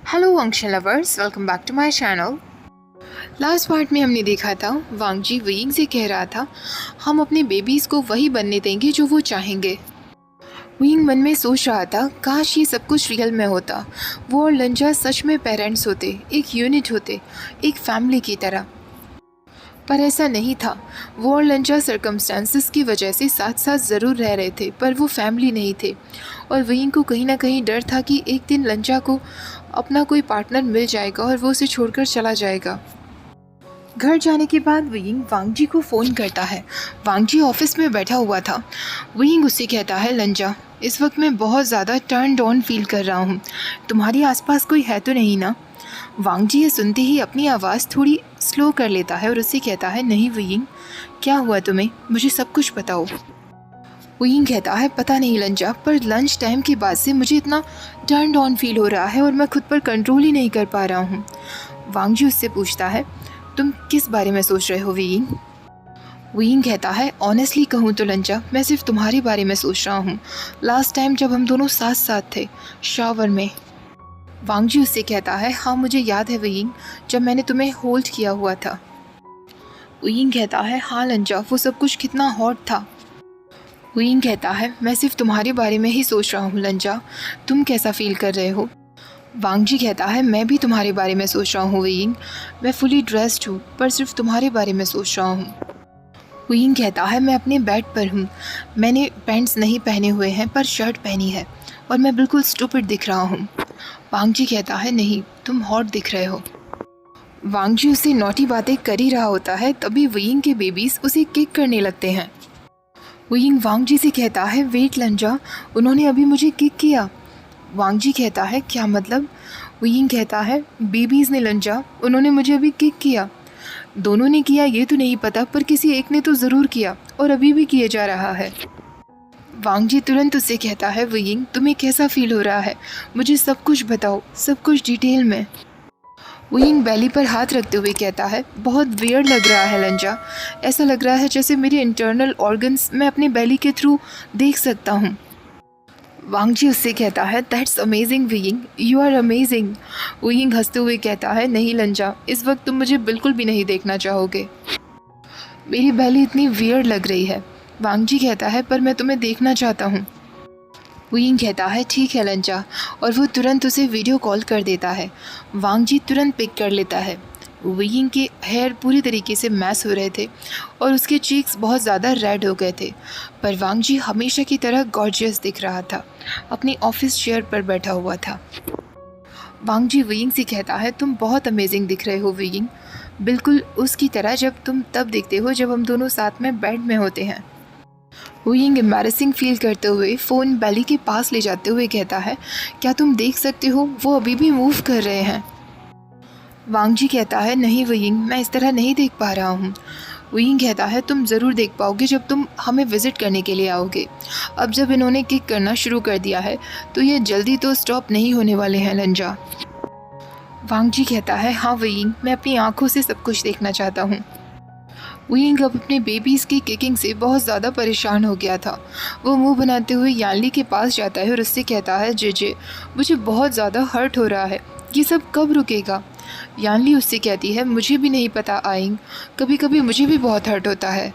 Hello Vansh lovers, welcome back to my channel. Last part में हमने देखा था वांग जी वियिंग से कह रहा था हम अपने बेबीज़ को वही बनने देंगे जो वो चाहेंगे। वियिंग मन में सोच रहा था काश ये सब कुछ रियल में होता, वो और लंजा सच में पेरेंट्स होते, एक यूनिट होते, एक फैमिली की तरह। पर ऐसा नहीं था। वो और लंजा सर्कमस्टांसिस की वजह से साथ साथ ज़रूर रह रहे थे, पर वो फैमिली नहीं थे। और वियिंग को कहीं ना कहीं डर था कि एक दिन लंजा को अपना कोई पार्टनर मिल जाएगा और वो उसे छोड़कर चला जाएगा। घर जाने के बाद वियिंग वांग जी को फ़ोन करता है। वांग जी ऑफिस में बैठा हुआ था। वियिंग उससे कहता है, लंजा, इस वक्त मैं बहुत ज़्यादा टर्न ऑन फील कर रहा हूँ, तुम्हारे आसपास कोई है तो नहीं ना? वांग जी ये सुनते ही अपनी आवाज़ थोड़ी स्लो कर लेता है और उससे कहता है, नहीं वियिंग, क्या हुआ तुम्हें, मुझे सब कुछ बताओ। वियिंग कहता है, पता नहीं लंजा, पर लंच टाइम के बाद से मुझे इतना टर्न ऑन फील हो रहा है और मैं खुद पर कंट्रोल ही नहीं कर पा रहा हूँ। वांग जी उससे पूछता है, तुम किस बारे में सोच रहे हो वियिंग? वियिंग कहता है, ऑनेस्टली कहूँ तो लंजा, मैं सिर्फ तुम्हारे बारे में सोच रहा हूँ। लास्ट टाइम जब हम दोनों साथ साथ थे शावर में। वांग जी उससे कहता है, हाँ मुझे याद है वियिंग, जब मैंने तुम्हें होल्ड किया हुआ था। वियिंग कहता है, हाँ लंजा, वो सब कुछ कितना हॉट था। वियिंग कहता है, मैं सिर्फ तुम्हारे बारे में ही सोच रहा हूँ लंजा, तुम कैसा फील कर रहे हो? वांग जी कहता है, मैं भी तुम्हारे बारे में सोच रहा हूँ वियिंग, मैं फुली ड्रेस्ड हूँ पर सिर्फ तुम्हारे बारे में सोच रहा हूँ। वियिंग कहता है, मैं अपने बेड पर हूँ, मैंने पैंट्स नहीं पहने हुए हैं पर शर्ट पहनी है और मैं बिल्कुल स्टूपिड दिख रहा हूँ। वांग जी कहता है, नहीं, तुम हॉट दिख रहे हो। वांग जी उससे नॉटी बातें कर ही रहा होता है, तभी वियिंग के बेबीज उसे किक करने लगते हैं। वियिंग वांग जी से कहता है, वेट लंजा, उन्होंने अभी मुझे किक किया। वांग जी कहता है, क्या मतलब? वियिंग कहता है, बेबीज़ ने लंजा, उन्होंने मुझे अभी किक किया। दोनों ने किया ये तो नहीं पता, पर किसी एक ने तो ज़रूर किया और अभी भी किया जा रहा है। वांग जी तुरंत उससे कहता है, वियिंग, तुम्हें कैसा फील हो रहा है, मुझे सब कुछ बताओ, सब कुछ डिटेल में। वियिंग बेली पर हाथ रखते हुए कहता है, बहुत वियर्ड लग रहा है लंजा, ऐसा लग रहा है जैसे मेरे इंटरनल ऑर्गन्स मैं अपने बेली के थ्रू देख सकता हूँ। वांग जी उससे कहता है, that's amazing Weiying, you are amazing. Weiying हंसते हुए कहता है, नहीं लंजा, इस वक्त तुम मुझे बिल्कुल भी नहीं देखना चाहोगे, मेरी बेली इतनी वियर्ड लग रही है। वांग जी कहता है, पर मैं तुम्हें देखना चाहता हूँ। वियिंग कहता है, ठीक है लंजा, और वो तुरंत उसे वीडियो कॉल कर देता है। वांग जी तुरंत पिक कर लेता है। वियिंग के हेयर पूरी तरीके से मैस हो रहे थे और उसके चीक्स बहुत ज़्यादा रेड हो गए थे, पर वांग जी हमेशा की तरह गॉर्जियस दिख रहा था, अपनी ऑफिस चेयर पर बैठा हुआ था। वांग जी वियिंग से कहता है, तुम बहुत अमेजिंग दिख रहे हो वियिंग, बिल्कुल उसकी तरह जब तुम तब दिखते हो जब हम दोनों साथ में बेड में होते हैं। वियिंग एम्बैरेसिंग फील करते हुए फ़ोन बेली के पास ले जाते हुए कहता है, क्या तुम देख सकते हो, वो अभी भी मूव कर रहे हैं? वांग जी कहता है, नहीं वियिंग, मैं इस तरह नहीं देख पा रहा हूँ। वियिंग कहता है, तुम ज़रूर देख पाओगे जब तुम हमें विज़िट करने के लिए आओगे। अब जब इन्होंने किक करना शुरू कर दिया है तो ये जल्दी तो स्टॉप नहीं होने वाले हैं लंजा। वांग जी कहता है, हाँ वियिंग, मैं अपनी आंखों से सब कुछ देखना चाहता हूँ। वियिंग अब अपने बेबीज़ की किकिंग से बहुत ज़्यादा परेशान हो गया था। वो मुंह बनाते हुए यानली के पास जाता है और उससे कहता है, जे मुझे बहुत ज़्यादा हर्ट हो रहा है, ये सब कब रुकेगा? यानली उससे कहती है, मुझे भी नहीं पता आइंग, कभी कभी मुझे भी बहुत हर्ट होता है।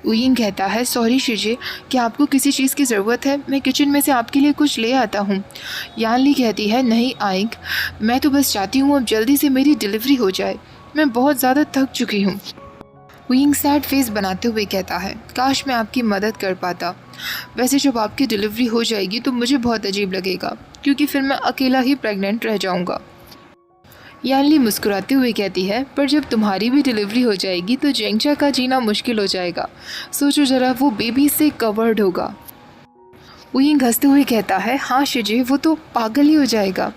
वियिंग कहता है, सॉरी शिजे, क्या आपको किसी चीज़ की ज़रूरत है? मैं किचन में से आपके लिए कुछ ले आता हूँ। यानली कहती है, नहीं आइंग, मैं तो बस चाहती हूँ अब जल्दी से मेरी डिलीवरी हो जाए, मैं बहुत ज़्यादा थक चुकी हूँ। वियिंग सैड फेस बनाते हुए कहता है, काश मैं आपकी मदद कर पाता, वैसे जब आपकी डिलीवरी हो जाएगी तो मुझे बहुत अजीब लगेगा, क्योंकि फिर मैं अकेला ही प्रेग्नेंट रह जाऊँगा। यानली मुस्कुराते हुए कहती है, पर जब तुम्हारी भी डिलीवरी हो जाएगी तो जेंगचा का जीना मुश्किल हो जाएगा, सोचो ज़रा, वो बेबी से कवर्ड होगा। वियिंग हंसते हुए कहता है, हाँ शिजे, वो तो पागल ही हो जाएगा।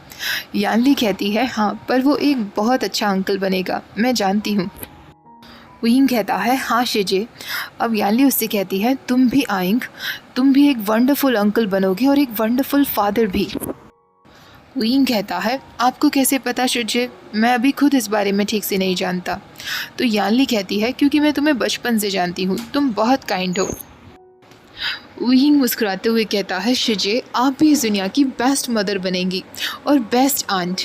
यानली कहती है, हाँ, पर वो एक बहुत अच्छा अंकल बनेगा, मैं जानती हूँ। वियिंग कहता है, हाँ शिजे। अब यानली उससे कहती है, तुम भी आइंग, तुम भी एक वंडरफुल अंकल बनोगे और एक वंडरफुल फादर भी। वियिंग कहता है, आपको कैसे पता शिजे, मैं अभी खुद इस बारे में ठीक से नहीं जानता। तो यानली कहती है, क्योंकि मैं तुम्हें बचपन से जानती हूँ, तुम बहुत काइंड हो। विंग मुस्कुराते हुए कहता है, शिजे आप भी इस दुनिया की बेस्ट मदर बनेंगी और बेस्ट आंट।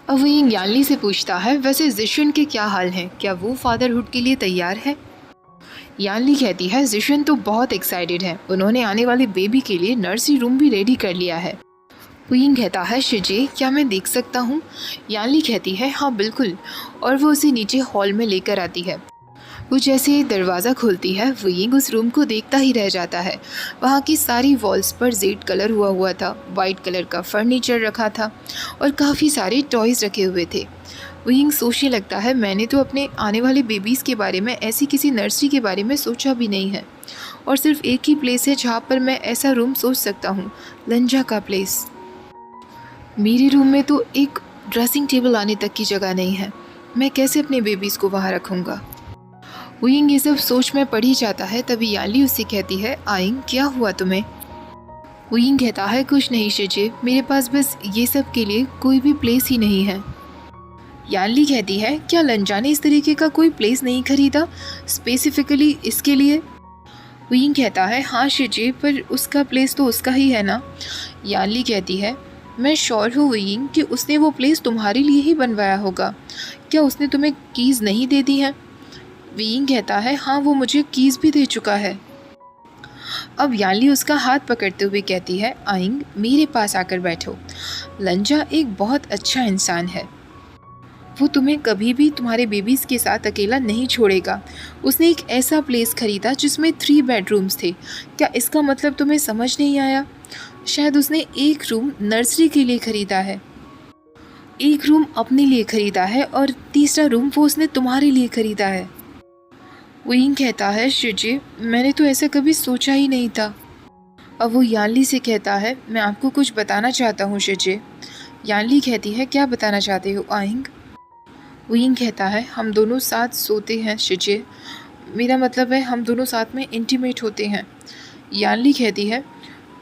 अब विंग यानली से पूछता है, वैसे जिशन के क्या हाल हैं, क्या वो फादरहुड के लिए तैयार है? यानली कहती है, जिशन तो बहुत एक्साइटेड है, उन्होंने आने वाले बेबी के लिए नर्सरी रूम भी रेडी कर लिया है। विंग कहता है, शिजे क्या मैं देख सकता हूँ? यानली कहती है, हाँ बिल्कुल, और वो उसे नीचे हॉल में लेकर आती है। वो जैसे ही दरवाज़ा खोलती है, विंग उस रूम को देखता ही रह जाता है। वहाँ की सारी वॉल्स पर जेड कलर हुआ था, वाइट कलर का फर्नीचर रखा था और काफ़ी सारे टॉयज़ रखे हुए थे। विंग सोचने लगता है, मैंने तो अपने आने वाले बेबीज़ के बारे में ऐसी किसी नर्सरी के बारे में सोचा भी नहीं है, और सिर्फ एक ही प्लेस है जहाँ पर मैं ऐसा रूम सोच सकता हूँ, लंजा का प्लेस। मेरे रूम में तो एक ड्रेसिंग टेबल आने तक की जगह नहीं है, मैं कैसे अपने बेबीज़ को वहाँ रखूँगा? विंग ये सब सोच में पड़ ही जाता है। तभी यानली उससे कहती है, आइंग क्या हुआ तुम्हें? विंग कहता है, कुछ नहीं शिजे, मेरे पास बस ये सब के लिए कोई भी प्लेस ही नहीं है। यानली कहती है, क्या लंजा ने इस तरीके का कोई प्लेस नहीं खरीदा स्पेसिफिकली इसके लिए? विंग कहता है, हाँ शिजे, पर उसका प्लेस तो उसका ही है ना। यानली कहती है, मैं श्योर हूँ विंग कि उसने वो प्लेस तुम्हारे लिए ही बनवाया होगा, क्या उसने तुम्हें कीज़ नहीं दे दी हैं? विंग कहता है, हाँ वो मुझे कीज़ भी दे चुका है। अब यानली उसका हाथ पकड़ते हुए कहती है, आइंग मेरे पास आकर बैठो, लंजा एक बहुत अच्छा इंसान है, वो तुम्हें कभी भी तुम्हारे बेबीज़ के साथ अकेला नहीं छोड़ेगा। उसने एक ऐसा प्लेस खरीदा जिसमें 3 बेडरूम्स थे। क्या इसका मतलब तुम्हें समझ नहीं आया? शायद उसने एक रूम नर्सरी के लिए खरीदा है, एक रूम अपने लिए खरीदा है और तीसरा रूम वो उसने तुम्हारे लिए खरीदा है। विंग कहता है, शिजे मैंने तो ऐसा कभी सोचा ही नहीं था। अब वो यानली से कहता है, मैं आपको कुछ बताना चाहता हूँ शिजे। यानली कहती है, क्या बताना चाहते हो आइंग? विंग कहता है, हम दोनों साथ सोते हैं शिजे, मेरा मतलब है हम दोनों साथ में इंटीमेट होते हैं। यानली कहती है,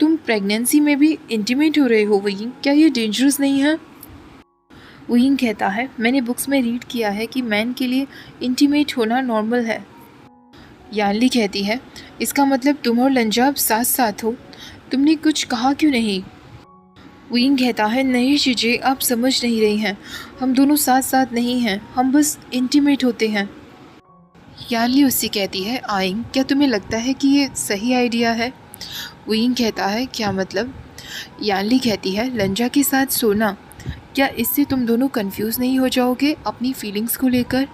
तुम प्रेगनेंसी में भी इंटीमेट हो रहे हो विंग, क्या ये डेंजरस नहीं है? विंग कहता है, मैंने बुक्स में रीड किया है कि मैन के लिए इंटीमेट होना नॉर्मल है। यानली कहती है, इसका मतलब तुम और लंजा अब साथ साथ हो, तुमने कुछ कहा क्यों नहीं? विंग कहता है, नहीं शिजे आप समझ नहीं रही हैं, हम दोनों साथ साथ नहीं हैं, हम बस इंटीमेट होते हैं। यानली उससे कहती है, आइंग क्या तुम्हें लगता है कि ये सही आइडिया है? विंग कहता है, क्या मतलब? यानली कहती है, लंजा के साथ सोना, क्या इससे तुम दोनों कंफ्यूज नहीं हो जाओगे अपनी फीलिंग्स को लेकर?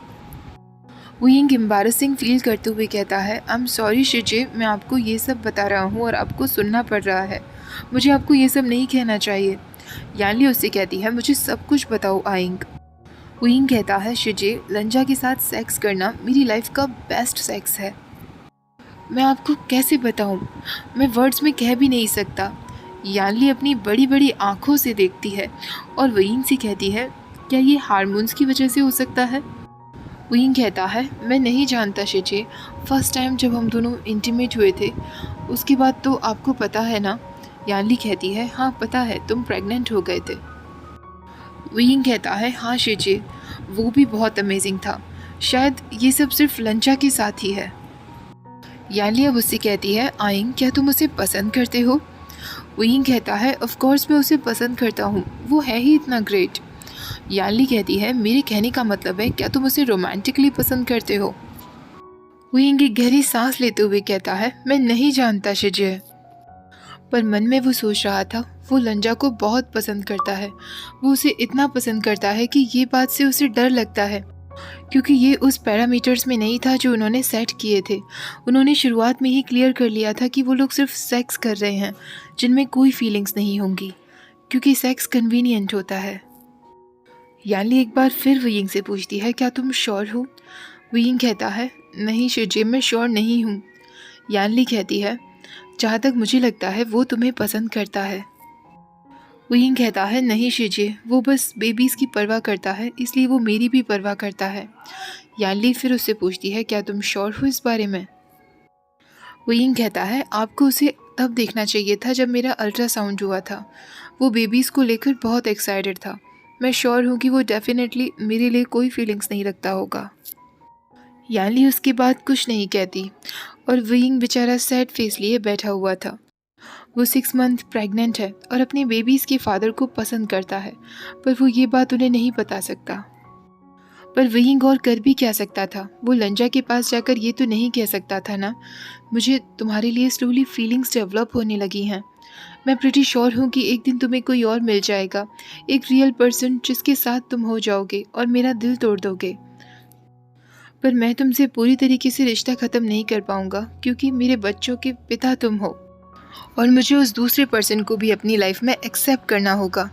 विंग एम्बैरसिंग फील करते हुए कहता है, आई एम सॉरी शिजे, मैं आपको ये सब बता रहा हूँ और आपको सुनना पड़ रहा है, मुझे आपको ये सब नहीं कहना चाहिए। यानली उससे कहती है, मुझे सब कुछ बताओ आइंग। विंग कहता है, शिजे लंजा के साथ सेक्स करना मेरी लाइफ का बेस्ट सेक्स है, मैं आपको कैसे बताऊँ, मैं वर्ड्स में कह भी नहीं सकता। यानली अपनी बड़ी बड़ी आँखों से देखती है और विंग से कहती है, क्या ये हार्मोन्स की वजह से हो सकता है? विंग कहता है, मैं नहीं जानता शिजे, फर्स्ट टाइम जब हम दोनों इंटीमेट हुए थे उसके बाद तो आपको पता है ना। यानली कहती है, हाँ पता है, तुम प्रेग्नेंट हो गए थे। विंग कहता है, हाँ शिजे, वो भी बहुत अमेजिंग था, शायद ये सब सिर्फ लंचा के साथ ही है। यानली अब उससे कहती है, आइंग क्या तुम उसे पसंद करते हो? विंग कहता है, ऑफ कोर्स मैं उसे पसंद करता हूँ, वो है ही इतना ग्रेट। यानली कहती है, मेरे कहने का मतलब है क्या तुम उसे रोमांटिकली पसंद करते हो? विंग एक गहरी सांस लेते हुए कहता है, मैं नहीं जानता शिजे, पर मन में वो सोच रहा था वो लंजा को बहुत पसंद करता है, वो उसे इतना पसंद करता है कि ये बात से उसे डर लगता है, क्योंकि ये उस पैरामीटर्स में नहीं था जो उन्होंने सेट किए थे। उन्होंने शुरुआत में ही क्लियर कर लिया था कि वो लोग सिर्फ सेक्स कर रहे हैं जिनमें कोई फीलिंग्स नहीं होंगी, क्योंकि सेक्स कन्वीनियंट होता है। यानली एक बार फिर विंग से पूछती है, क्या तुम श्योर हो? विंग कहता है, नहीं शिजे, मैं श्योर नहीं हूँ। यानली कहती है, जहाँ तक मुझे लगता है वो तुम्हें पसंद करता है। विंग कहता है, नहीं शिजे, वो बस बेबीज़ की परवाह करता है, इसलिए वो मेरी भी परवाह करता है। यानली फिर उससे पूछती है, क्या तुम श्योर हो इस बारे में? विंग कहता है, आपको उसे तब देखना चाहिए था जब मेरा अल्ट्रासाउंड हुआ था, वो बेबीज़ को लेकर बहुत एक्साइटेड था, मैं श्योर हूँ कि वो डेफिनेटली मेरे लिए कोई फीलिंग्स नहीं रखता होगा। यानली उसके बाद कुछ नहीं कहती और विंग बेचारा सैड फेस लिए बैठा हुआ था। वो 6 मंथ प्रेग्नेंट है और अपने बेबीज़ के फादर को पसंद करता है, पर वो ये बात उन्हें नहीं बता सकता। पर विंग और कर भी क्या सकता था? वो लंजा के पास जाकर ये तो नहीं कह सकता था ना, मुझे तुम्हारे लिए स्लोली फीलिंग्स डेवलप होने लगी हैं। मैं प्रिटी श्योर हूँ कि एक दिन तुम्हें कोई और मिल जाएगा, एक रियल पर्सन जिसके साथ तुम हो जाओगे और मेरा दिल तोड़ दोगे। पर मैं तुमसे पूरी तरीके से रिश्ता ख़त्म नहीं कर पाऊँगा, क्योंकि मेरे बच्चों के पिता तुम हो और मुझे उस दूसरे पर्सन को भी अपनी लाइफ में एक्सेप्ट करना होगा।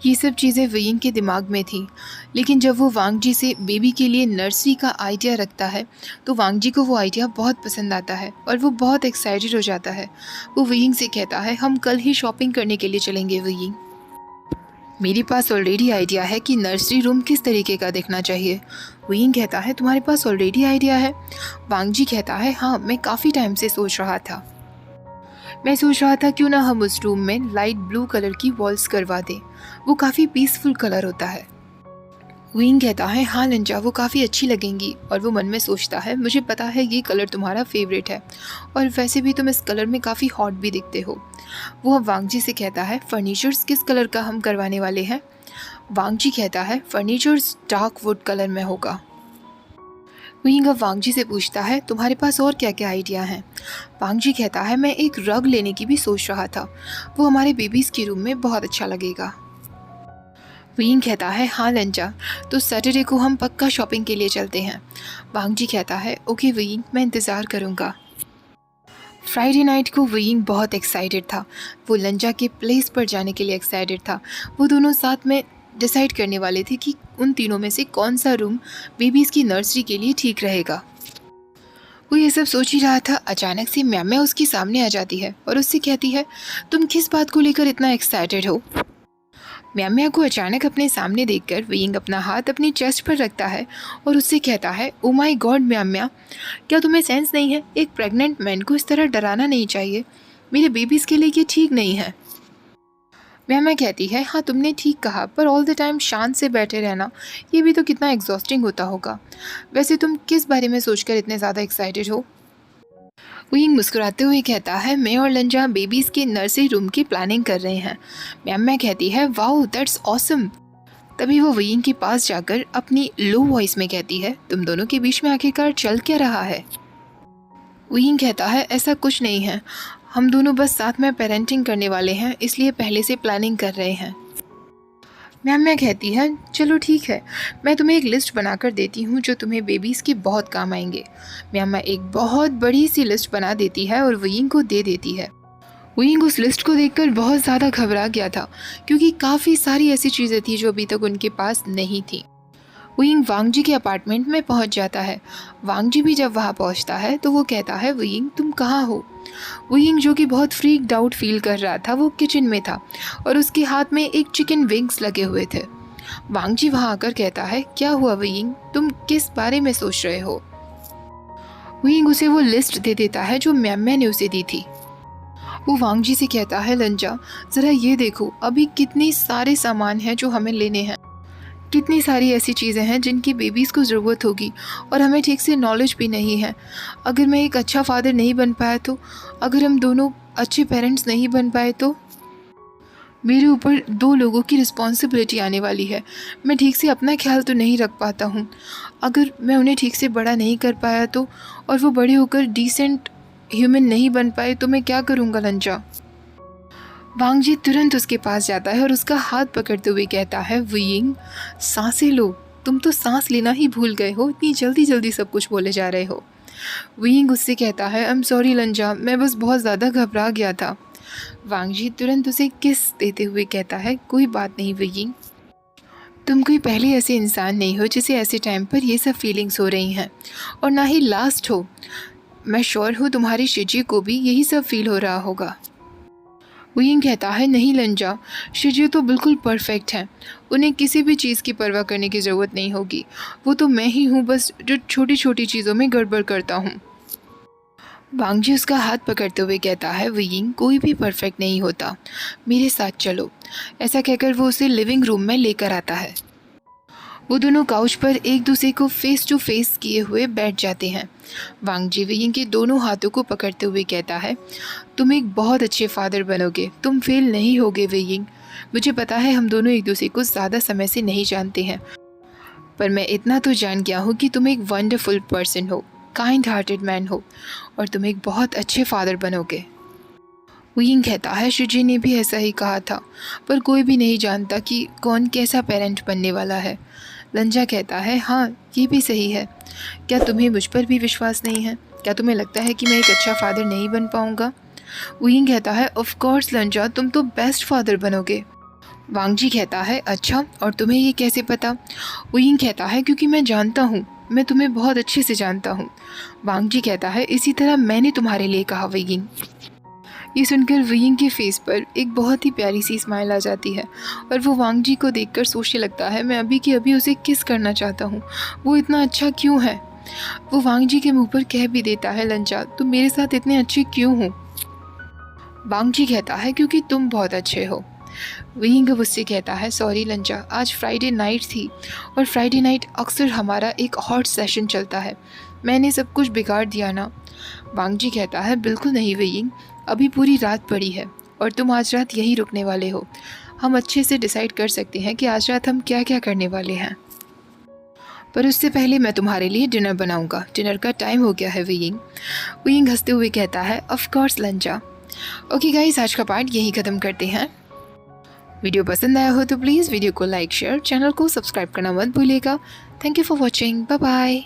ये सब चीज़ें विंग के दिमाग में थी, लेकिन जब वो वांग जी से बेबी के लिए नर्सरी का आइडिया रखता है तो वांग जी को वो आइडिया बहुत पसंद आता है और वो बहुत एक्साइटेड हो जाता है। वो विंग से कहता है, हम कल ही शॉपिंग करने के लिए चलेंगे विंग। मेरे पास ऑलरेडी आइडिया है कि नर्सरी रूम किस तरीके का दिखना चाहिए। विंग कहता है, तुम्हारे पास ऑलरेडी आइडिया है? वांग जी कहता है, हाँ, मैं काफ़ी टाइम से सोच रहा था। मैं सोच रहा था क्यों ना हम उस रूम में लाइट ब्लू कलर की वॉल्स करवा दें, वो काफ़ी पीसफुल कलर होता है। विंग कहता है, हाँ लंजा, वो काफ़ी अच्छी लगेंगी। और वो मन में सोचता है, मुझे पता है ये कलर तुम्हारा फेवरेट है और वैसे भी तुम इस कलर में काफ़ी हॉट भी दिखते हो। वो अब वांग जी से कहता है, फर्नीचर्स किस कलर का हम करवाने वाले हैं? वांग जी कहता है, फर्नीचर्स डार्क वुड कलर में होगा। विंग अब वांग जी से पूछता है, तुम्हारे पास और क्या क्या आइडिया हैं? वांग जी कहता है, मैं एक रग लेने की भी सोच रहा था, वो हमारे बेबीज़ के रूम में बहुत अच्छा लगेगा। विंग कहता है, हाँ लंजा, तो सैटरडे को हम पक्का शॉपिंग के लिए चलते हैं। वांग जी कहता है, ओके विंग, मैं इंतज़ार करूँगा। फ्राइडे नाइट को विंग बहुत एक्साइटेड था। वो लंजा के प्लेस पर जाने के लिए एक्साइटेड था। वो दोनों साथ में डिसाइड करने वाले थे कि उन तीनों में से कौन सा रूम बेबीज़ की नर्सरी के लिए ठीक रहेगा। वो ये सब सोच ही रहा था, अचानक से म्याम्या उसके सामने आ जाती है और उससे कहती है, तुम किस बात को लेकर इतना एक्साइटेड हो? म्याम्या को अचानक अपने सामने देखकर विंग अपना हाथ अपनी चेस्ट पर रखता है और उससे कहता है, ओ माय गॉड म्याम्या, क्या तुम्हें सेंस नहीं है? एक प्रेग्नेंट मैन को इस तरह डराना नहीं चाहिए। मेरे बेबीज़ के लिए ये ठीक नहीं है। म्याम्या कहती है, हाँ तुमने ठीक कहा, पर ऑल द टाइम शांत से बैठे रहना, ये भी तो कितना एग्जॉस्टिंग होता होगा। वैसे तुम किस बारे में सोचकर इतने ज़्यादा एक्साइटेड हो? विंग मुस्कुराते हुए कहता है, मैं और लंजा बेबीज़ के नर्सरी रूम की प्लानिंग कर रहे हैं। म्याम्या कहती है, वाओ दैट्स ऑसम। तभी वो विंग के पास जाकर अपनी लो वॉइस में कहती है, तुम दोनों के बीच में आखिरकार चल क्या रहा है? विंग कहता है, ऐसा कुछ नहीं है, हम दोनों बस साथ में पेरेंटिंग करने वाले हैं, इसलिए पहले से प्लानिंग कर रहे हैं। म्याम्या कहती है, चलो ठीक है, मैं तुम्हें एक लिस्ट बनाकर देती हूँ जो तुम्हें बेबीज़ के बहुत काम आएंगे। म्याम्या एक बहुत बड़ी सी लिस्ट बना देती है और विंग को दे देती है। विंग उस लिस्ट को देखकर बहुत ज़्यादा घबरा गया था, क्योंकि काफ़ी सारी ऐसी चीज़ें थी जो अभी तक उनके पास नहीं थी। विंग वांग जी के अपार्टमेंट में पहुंच जाता है। वांग जी भी जब वहां पहुंचता है तो वो कहता है, विंग तुम कहाँ हो? विंग जो कि बहुत फ्रीक्ड आउट फील कर रहा था, वो किचन में था और उसके हाथ में एक चिकन विंग्स लगे हुए थे। वांग जी वहां आकर कहता है, क्या हुआ विंग, तुम किस बारे में सोच रहे हो? विंग उसे वो लिस्ट दे देता है जो म्याम्या ने उसे दी थी। वो वांग जी से कहता है, लंजा ज़रा ये देखो, अभी कितने सारे सामान हैं जो हमें लेने हैं, कितनी सारी ऐसी चीज़ें हैं जिनकी बेबीज़ को ज़रूरत होगी और हमें ठीक से नॉलेज भी नहीं है। अगर मैं एक अच्छा फादर नहीं बन पाया तो, अगर हम दोनों अच्छे पेरेंट्स नहीं बन पाए तो मेरे ऊपर 2 लोगों की रिस्पॉन्सिबिलिटी आने वाली है। मैं ठीक से अपना ख्याल तो नहीं रख पाता हूँ। अगर मैं उन्हें ठीक से बड़ा नहीं कर पाया तो, और वो बड़े होकर डिसेंट ह्यूमन नहीं बन पाए तो मैं क्या करूँगा लंजा? वांग जी तुरंत उसके पास जाता है और उसका हाथ पकड़ते हुए कहता है, विंग सांसें लो, तुम तो सांस लेना ही भूल गए हो, इतनी जल्दी जल्दी सब कुछ बोले जा रहे हो। विंग उससे कहता है, आई एम सॉरी लंजा, मैं बस बहुत ज़्यादा घबरा गया था। वांग जी तुरंत उसे किस देते हुए कहता है, कोई बात नहीं विंग, तुम कोई पहले ऐसे इंसान नहीं हो जिसे ऐसे टाइम पर ये सब फीलिंग्स हो रही हैं, और ना ही लास्ट हो। मैं श्योर हूँ तुम्हारी शिजी को भी यही सब फील हो रहा होगा। विंग कहता है, नहीं लंजा, शिजी तो बिल्कुल परफेक्ट हैं, उन्हें किसी भी चीज़ की परवाह करने की ज़रूरत नहीं होगी। वो तो मैं ही हूँ बस जो छोटी छोटी चीज़ों में गड़बड़ करता हूँ। वांग जी उसका हाथ पकड़ते हुए कहता है, विंग कोई भी परफेक्ट नहीं होता, मेरे साथ चलो। ऐसा कहकर वो उसे लिविंग रूम में लेकर आता है। वो दोनों काउच पर एक दूसरे को फेस टू फेस किए हुए बैठ जाते हैं। वांग जी वियिंग के दोनों हाथों को पकड़ते हुए कहता है, तुम एक बहुत अच्छे फादर बनोगे, तुम फेल नहीं होगे वियिंग। मुझे पता है हम दोनों एक दूसरे को ज़्यादा समय से नहीं जानते हैं, पर मैं इतना तो जान गया हूँ कि तुम एक वंडरफुल पर्सन हो, काइंड हार्टेड मैन हो, और तुम एक बहुत अच्छे फादर बनोगे। वियिंग कहता है, शुजी ने भी ऐसा ही कहा था, पर कोई भी नहीं जानता कि कौन कैसा पेरेंट बनने वाला है। लंजा कहता है, हाँ ये भी सही है। क्या तुम्हें मुझ पर भी विश्वास नहीं है? क्या तुम्हें लगता है कि मैं एक अच्छा फादर नहीं बन पाऊँगा? वियिंग कहता है, ऑफ कोर्स लंजा, तुम तो बेस्ट फादर बनोगे। वांग जी कहता है, अच्छा, और तुम्हें ये कैसे पता? वियिंग कहता है, क्योंकि मैं जानता हूँ, मैं तुम्हें बहुत अच्छे से जानता हूँ। वांग जी कहता है, इसी तरह मैंने तुम्हारे लिए कहा वियिंग। ये सुनकर वियिंग के फेस पर एक बहुत ही प्यारी सी स्माइल आ जाती है और वो वांग जी को देखकर सोचने लगता है, मैं अभी के अभी उसे किस करना चाहता हूँ, वो इतना अच्छा क्यों है। वो वांग जी के मुंह पर कह भी देता है, लंजा तुम मेरे साथ इतने अच्छे क्यों हो? वांग जी कहता है, क्योंकि तुम बहुत अच्छे हो। वियिंग उससे कहता है, सॉरी लंजा, आज फ्राइडे नाइट थी और फ्राइडे नाइट अक्सर हमारा एक हॉट सेशन चलता है, मैंने सब कुछ बिगाड़ दिया ना। वांग जी कहता है, बिल्कुल नहीं वियिंग, अभी पूरी रात पड़ी है और तुम आज रात यहीं रुकने वाले हो। हम अच्छे से डिसाइड कर सकते हैं कि आज रात हम क्या क्या करने वाले हैं, पर उससे पहले मैं तुम्हारे लिए डिनर बनाऊंगा। डिनर का टाइम हो गया है वियिंग। वियिंग हंसते हुए कहता है, ऑफ कोर्स लंजा। ओके गाइस, आज का पार्ट यहीं ख़त्म करते हैं। वीडियो पसंद आया हो तो प्लीज़ वीडियो को लाइक शेयर, चैनल को सब्सक्राइब करना मत भूलिएगा। Thank you for watching, bye bye.